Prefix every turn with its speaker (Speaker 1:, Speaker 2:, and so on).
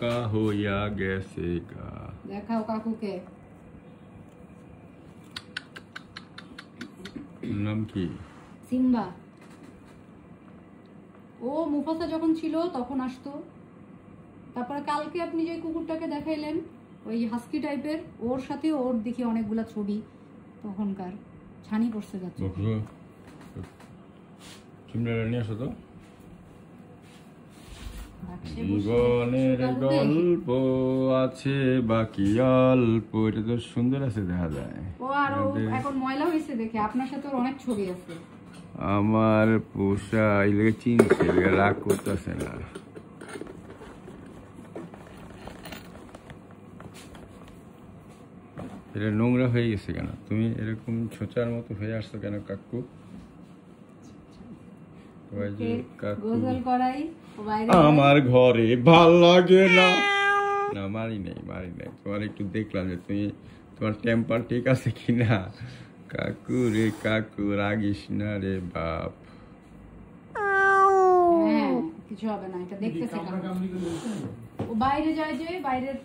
Speaker 1: কা হইয়া গেছে গা।
Speaker 2: দেখাও কাকুকে।
Speaker 1: নাম কি?
Speaker 2: সিম্বা। ও মুফাসা যখন ছিল তখন আসতো। তারপরে কালকে আপনি যে কুকুরটাকে দেখাইলেন ওই হাস্কি টাইপের, ওর সাথে ওর দেখি অনেকগুলা ছবি তখনকার। ছানি পড়ছে যাচ্ছে।
Speaker 1: সিমলাটা নিয়ে আসো তো। জীবনের গল্প আছে বাকি অল্প, এটা তো সুন্দর আছে দেখা যায়।
Speaker 2: ও আর এখন ময়লা হয়েছে দেখে আপনার সাথে ওর অনেক ছবি আছে।
Speaker 1: আমার পোষা এলাকা চিনছে, এলাকা রাগ করতেছে না। এটা নোংরা হয়ে গেছে কেন? তুমি এরকম ছোচার মতো হয়ে আসছো কেন কাকু? আমার ঘরে ভাল লাগে না। না মারি নাই। তোমার একটু দেখলাম যে তুমি তোমার টেম্পার ঠিক আছে কিনা। কাকু রে কাকু, রাগিস না রে বাপ।
Speaker 2: কিছু হবে না, এটা দেখতেছে। ও বাইরে যায় যে বাইরের